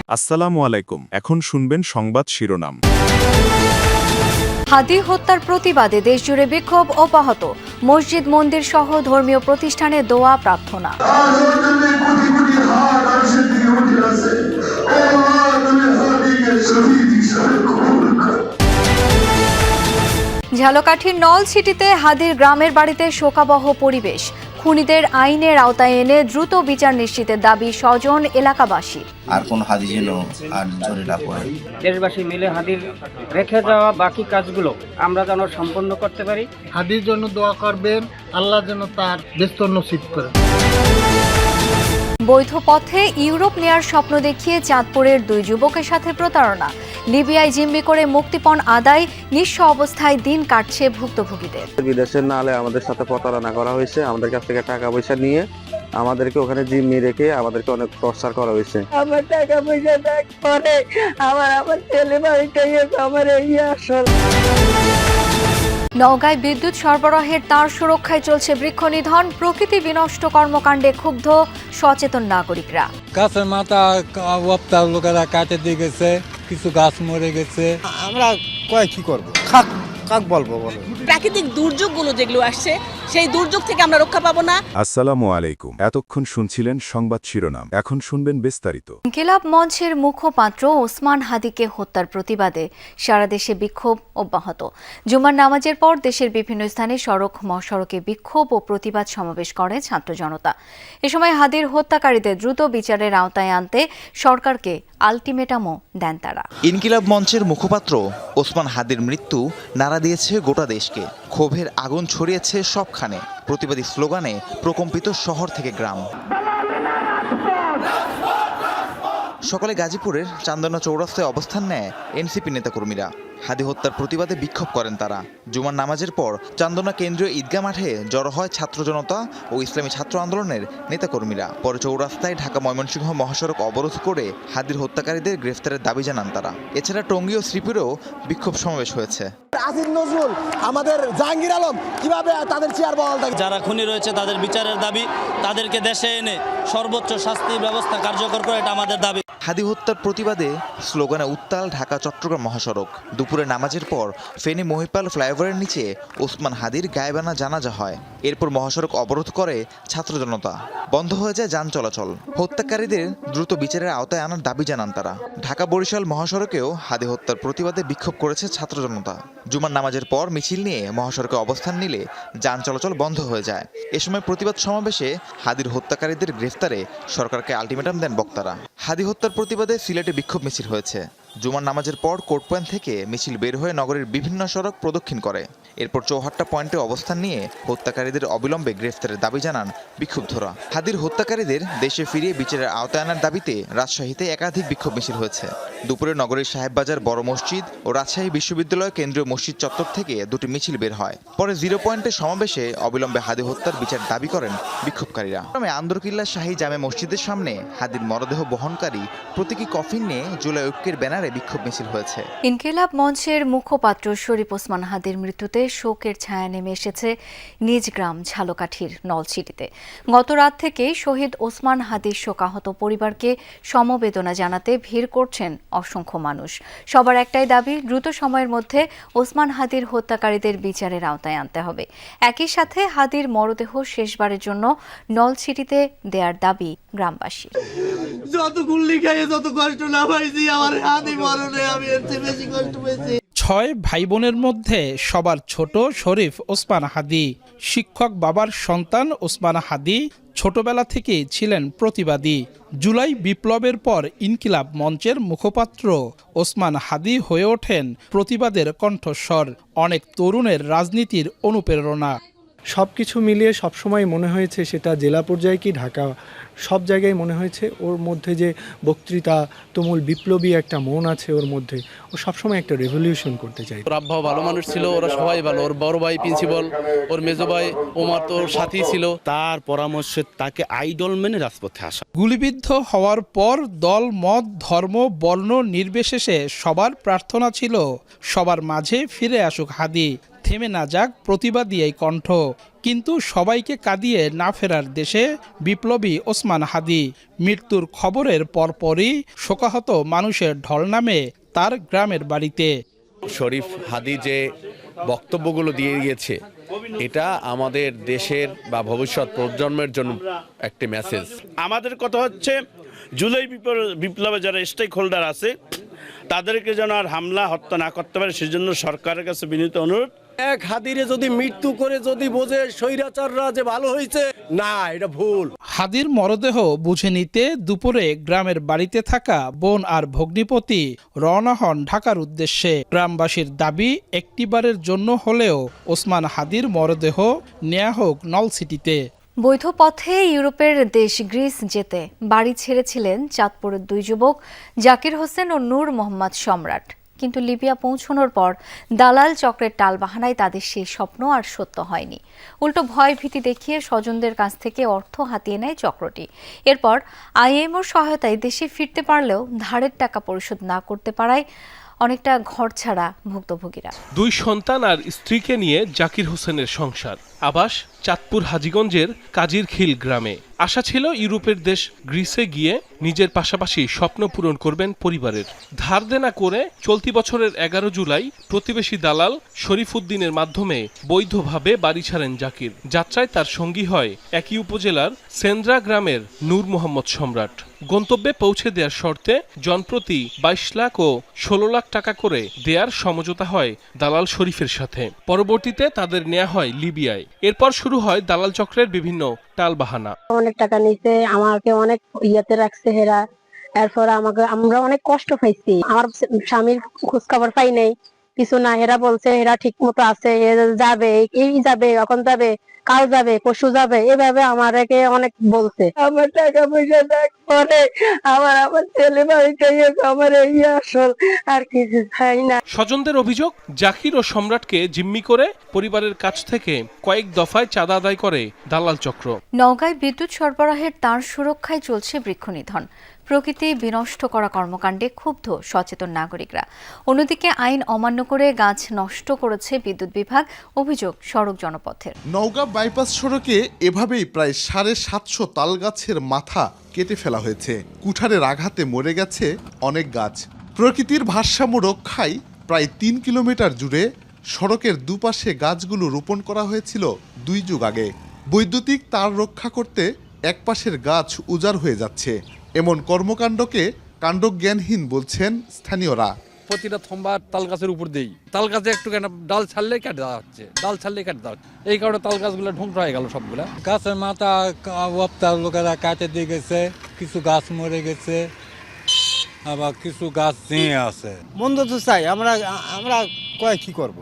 আসসালামু আলাইকুম। এখন শুনবেন সংবাদ শিরোনাম। হাদি হত্যার প্রতিবাদে দেশজুড়ে বিক্ষোভ অব্যাহত। মসজিদ মন্দির সহ ধর্মীয় প্রতিষ্ঠানে দোয়া প্রার্থনা। ঝালকাঠির নলছিটিতে হাদির গ্রামের বাড়িতে শোকাবহ পরিবেশ। খুনিদের আইনের আওতায় এনে দ্রুত বিচার নিশ্চিতের দাবি স্বজন এলাকাবাসী। আর কোন হাদি যেন আর জোরে না পড়ে। দেশবাসী মিলে হাদির রেখে যাওয়া বাকি কাজগুলো আমরা যেন সম্পন্ন করতে পারি। হাদির জন্য দোয়া করবেন, আল্লাহ যেন তার বেস্ত নসিব করেন। বৈধ পথে ইউরোপ নেয়ার স্বপ্ন দেখিয়ে চাঁদপুরের 2 যুবকের সাথে প্রতারণা। লিবিয়ায় জিম্মি করে মুক্তিপণ আদায়, নিঃস্ব অবস্থায় দিন কাটছে ভুক্তভোগীদের। বিদেশে না হলে আমাদের সাথে প্রতারণা করা হয়েছে, আমাদের কাছ থেকে টাকা পয়সা নিয়ে আমাদেরকে ওখানে জিম্মি রেখে আমাদেরকে অনেক টর্চার করা হয়েছে। আমার টাকা পয়সা ব্যাক করে আমার ছেলে বাড়িতে আমার এই আসল। নওগাঁয় বিদ্যুৎ সরবরাহের তার সুরক্ষায় চলছে বৃক্ষ নিধন। প্রকৃতি বিনষ্ট কর্মকাণ্ডে ক্ষুব্ধ সচেতন নাগরিকরা। গাছের মাথা লোকেরা কাটে দিয়ে গেছে, কিছু গাছ মরে গেছে। আমরা কি করবো, কাক বলবো বলো। প্রাকৃতিক দুর্যোগগুলো যেগুলো আসছে সেই দুর্যোগ থেকে আমরা রক্ষা পাবো না। আসসালামু আলাইকুম। এতক্ষণ শুনছিলেন সংবাদ শিরোনাম, এখন শুনবেন বিস্তারিত। ইনকিলাব মঞ্চের মুখপাত্র ওসমান হাদিকে হত্যার প্রতিবাদে সারা দেশে বিক্ষোভ অব্যাহত। জুমার নামাজের পর দেশের বিভিন্ন স্থানে সড়ক মহাসড়কে বিক্ষোভ ও প্রতিবাদ সমাবেশ করে ছাত্র জনতা। এ সময় হাদির হত্যাকারীদের দ্রুত বিচারের আওতায় আনতে সরকারকে আলটিমেটামও দেন তারা। ইনকিলাব মঞ্চের মুখপাত্র ওসমান হাদির মৃত্যু নাড়া দিয়েছে গোটা দেশকে। ক্ষোভের আগুন ছড়িয়েছে সবখানে। প্রতিবাদী স্লোগানে প্রকম্পিত শহর থেকে গ্রাম। সকালে গাজীপুরের চান্দনা চৌরাস্তায় অবস্থান নেয় এনসিপি নেতাকর্মীরা। হাদি হত্যার প্রতিবাদে বিক্ষোভ করেন তারা। জুমার নামাজের পর চান্দনা কেন্দ্রীয় ঈদগাহ মাঠে জড়ো হয় ছাত্র জনতা ও ইসলামী ছাত্র আন্দোলনের নেতাকর্মীরা। পরে চৌরাস্তায় ঢাকা ময়মনসিংহ মহাসড়ক অবরোধ করে হাদির হত্যাকারীদের গ্রেফতারের দাবি জানান তারা। এছাড়া টঙ্গী ও শ্রীপুরেও বিক্ষোভ সমাবেশ হয়েছে। আসিফ নজরুল, আমাদের জাহাঙ্গীর আলম কিভাবে তাদের চেয়ার বহাল থাকে। যারা খুনি রয়েছে তাদের বিচারের দাবি, তাদেরকে দেশে এনে সর্বোচ্চ শাস্তি ব্যবস্থা কার্যকর করে, এটা আমাদের দাবি। হাদি হত্যার প্রতিবাদে স্লোগানে উত্তাল ঢাকা চট্টগ্রাম মহাসড়ক। দুপুরে নামাজের পর ফেনী মহিপাল ফ্লাইওভারের নিচে ওসমান হাদির গায়েবানা জানাজা হয়। এরপর মহাসড়ক অবরোধ করে ছাত্র জনতা। বন্ধ হয়ে যায় যান চলাচল। হত্যাকারীদের দ্রুত বিচারের আওতায় আনার দাবি জানান তারা। ঢাকা বরিশাল মহাসড়কেও হাদি হত্যার প্রতিবাদে বিক্ষোভ করেছে ছাত্র জনতা। জুমার নামাজের পর মিছিল নিয়ে মহাসড়কে অবস্থান নিলে যান চলাচল বন্ধ হয়ে যায়। এ সময় প্রতিবাদ সমাবেশে হাদির হত্যাকারীদের গ্রেফতারে সরকারকে আলটিমেটাম দেন বক্তারা। হাদি হত্যার প্রতিবাদে সিলেটে বিক্ষোভ মিছিল হয়েছে। জুমার নামাজের পর কোর্ট পয়েন্ট থেকে মিছিল বের হয়ে নগরের বিভিন্ন সড়ক প্রদক্ষিণ করে। এরপর চৌহাট্টা পয়েন্টে অবস্থান নিয়ে হত্যাকারীদের অবিলম্বে গ্রেফতারের দাবি জানান বিক্ষুব্ধরা। হাদির হত্যাকারীদের দেশে ফিরিয়ে বিচারের আওতায় আনার দাবিতে রাজশাহীতে একাধিক বিক্ষোভ মিছিল হয়েছে। দুপুরে নগরের সাহেববাজার বড় মসজিদ ও রাজশাহী বিশ্ববিদ্যালয় কেন্দ্রীয় মসজিদ চত্বর থেকে দুটি মিছিল বের হয়। পরে 0 পয়েন্টে সমাবেশে অবিলম্বে হাদি হত্যার বিচার দাবি করেন বিক্ষোভকারীরা। আন্দরকিল্লা শাহী জামে মসজিদের সামনে হাদির মরদেহ বহনকারী প্রতীকী কফিন নিয়ে জুলাই ঐক্যের ব্যানারে বিক্ষোভ মিছিল হয়েছে। ইনকিলাব মঞ্চের মুখপাত্র শরীফ ওসমান হাদির মৃত্যুতে শোকের ছায়া নেমে এসেছে নিজ গ্রাম ঝালকাঠির নলছিটিতে। গত রাত থেকেই শহীদ ওসমান হাদির শোকাহত পরিবারকে সমবেদনা জানাতে ভিড় করছেন অসংখ্য মানুষ। সবার একটাই দাবি, দ্রুত সময়ের মধ্যে ওসমান হাদির হত্যাকারীদের বিচারের আওতায় আনতে হবে। একই সাথে হাদির মরদেহ শেষবারের জন্য নলছিটিতে দেওয়ার দাবি গ্রামবাসীর। যত গুল্লি খাইয়ে যত কষ্ট না পাইছি, আমার হাদি মরণে আমি এর চেয়ে বেশি কষ্ট পেয়েছি। 6 ভাই বোনের মধ্যে সবার ছোট শরীফ ওসমান হাদি। শিক্ষক বাবার সন্তান ওসমান হাদি ছোটবেলা থেকে ছিলেন প্রতিবাদী। জুলাই বিপ্লবের পর ইনকিলাব মঞ্চের মুখপাত্র ওসমান হাদি হয়ে ওঠেন প্রতিবাদের কণ্ঠস্বর, অনেক তরুণের রাজনীতির অনুপ্রেরণা। সবকিছু মিলিয়ে সবসময় মনে হয়েছে, সেটা জেলা পর্যায়ে কি ঢাকা, সব জায়গায় মনে হয়েছে ওর মধ্যে যে বক্তৃতা, তুমুল বিপ্লবী একটা মন আছে ওর মধ্যে। ও সবসময় একটা রেভলিউশন করতে চাই। ওর আব্বাও ভালো মানুষ ছিল, ওরা সবাই ভালো। ওর বড় ভাই প্রিন্সিপাল, ওর মেজো ভাই ওমর তো ওর সাথী ছিল। তার পরামর্শে তাকে আইডল মেনে রাজপথে আসা। গুলিবিদ্ধ হওয়ার পর দল, মত, ধর্ম, বর্ণ নির্বিশেষে সবার প্রার্থনা ছিল সবার মাঝে ফিরে আসুক হাদি। থেমে না যাক প্রতিবাদী এই কণ্ঠ, কিন্তু সবাইকে কাঁদিয়ে না ফেরার দেশে বিপ্লবী ওসমান হাদি। মৃত্যুর খবরের পরপরই শোকাহত মানুষের ঢল নামে তার গ্রামের বাড়িতে। শরীফ হাদি যে বক্তব্যগুলো দিয়ে গিয়েছে, এটা আমাদের দেশের বা ভবিষ্যৎ প্রজন্মের জন্য একটি মেসেজ। আমাদের কথা হচ্ছে জুলাই বিপ্লবে যারা স্টেক হোল্ডার আছে তাদেরকে যেন আর হামলা হত্যা না করতে পারে, সেজন্য সরকারের কাছে বিনীত অনুরোধ। এক হাদিরে যদি মৃত্যু করে যদি বোঝে স্বৈরাচাররা যে ভালো হয়েছে, না, এটা ভুল। হাদির মরদেহ বুঝে নিতে দুপুরে গ্রামের বাড়িতে থাকা বোন আর ভগ্নিপতি রওনা হন ঢাকার উদ্দেশ্যে। গ্রামবাসীর দাবি একটিবারের জন্য হলেও ওসমান হাদির মরদেহ নেওয়া হোক নলছিটিতে। বৈধ পথে ইউরোপের দেশ গ্রিস যেতে বাড়ি ছেড়েছিলেন চাঁদপুরের দুই যুবক জাকির হোসেন ও নূর মোহাম্মদ সম্রাট। কিন্তু লিবিয়া পৌঁছানোর পর দালাল চক্রের টালবাহানায় তাদের সেই স্বপ্ন আর সত্য হয়নি। উল্টো ভয় ভীতি দেখিয়ে স্বজনদের কাছ থেকে অর্থ হাতিয়ে নেয় চক্রটি। এরপর আইএমওর সহায়তায় দেশে ফিরতে পারলেও ধারের টাকা পরিশোধ না করতে পারায় অনেকটা ঘরছাড়া ভুক্তভোগীরা। দুই সন্তান আর স্ত্রীকে নিয়ে জাকির হোসেনের সংসার। আবাস চাঁদপুর হাজীগঞ্জের কাজিরখিল গ্রামে। আশা ছিল ইউরোপের দেশ গ্রিসে গিয়ে নিজের পাশাপাশি স্বপ্ন পূরণ করবেন পরিবারের। ধার দেনা করে চলতি বছরের 11 জুলাই প্রতিবেশী দালাল শরীফ উদ্দিনের মাধ্যমে বৈধভাবে বাড়ি ছাড়েন জাকির। যাত্রায় তার সঙ্গী হয় একই উপজেলার সেন্দ্রা গ্রামের নূর মোহাম্মদ সম্রাট। গন্তব্যে পৌঁছে দেওয়ার শর্তে জনপ্রতি 22 লাখ ও 16 লাখ টাকা করে দেয়ার সমঝোতা হয় দালাল শরীফের সাথে। পরবর্তীতে তাদের নেওয়া হয় লিবিয়ায়। এরপর শুরু হয় দালাল চক্রের বিভিন্ন টালবাহানা। অনেক টাকা নিছে, আমাকে অনেক ইয়াতে রাখছে হেরা। এরপর আমরা অনেক কষ্ট পাইছি। আমার স্বামীর খোঁজ খবর পাই নাই, কিছু না। এরা বলছে এরা ঠিক মতো আছে, যাবে, এই যাবে, এখন যাবে, কাল যাবে, পরশু যাবে, এভাবে আমাকে অনেক বলছে। আমার টাকা পয়সা দেখ পরে আমার ছেলে বাড়িতে আমার এই আসল, আর কিছু চাই না। স্বজনদের অভিযোগ, জাকির ও সম্রাটকে জিম্মি করে পরিবারের কাছ থেকে কয়েক দফায় চাঁদা আদায় করে দালাল চক্র। নওগাঁয় বিদ্যুৎ সরবরাহের তার সুরক্ষায় চলছে বৃক্ষনিধন। প্রকৃতি বিনষ্ট করা কর্মকাণ্ডে ক্ষুব্ধ সচেতন নাগরিকরা। অন্যদিকে আইন অমান্য করে গাছ নষ্ট করেছে বিদ্যুৎ বিভাগ, অভিযোগ সড়ক জনপথের। নওগাঁ বাইপাস সড়কে এভাবেই প্রায় 750 তাল গাছের মাথা কেটে ফেলা হয়েছে। কুঠারের আঘাতে মরে গেছে অনেক গাছ। প্রকৃতির ভারসাম্য রক্ষায় প্রায় 3 কিলোমিটার জুড়ে সড়কের দুপাশে গাছগুলো রোপণ করা হয়েছিল 2 যুগ আগে। বৈদ্যুতিক তার রক্ষা করতে একপাশের গাছ উজাড় হয়ে যাচ্ছে। এমন কর্মকাণ্ডকে কাণ্ডজ্ঞানহীন বলছেন স্থানীয়রা। প্রতিটা থম্বার তাল গাছের উপর দেই, তাল গাছে একটু কেন ডাল ছাড়লেই কেটে দেওয়া হচ্ছে, ডাল ছাড়লেই কেটে দেওয়া হচ্ছে। এই কারণে তাল গাছগুলো ধ্বংস হয়ে গেল সবগুলা। গাছের মাথা ওয়াপ্তার লোকেরা কাটে দিয়ে গেছে, কিছু গাছ মরে গেছে, আবার কিছু গাছ নিয়ে আছে। মন্দ তো চাই আমরা কয় কি করব।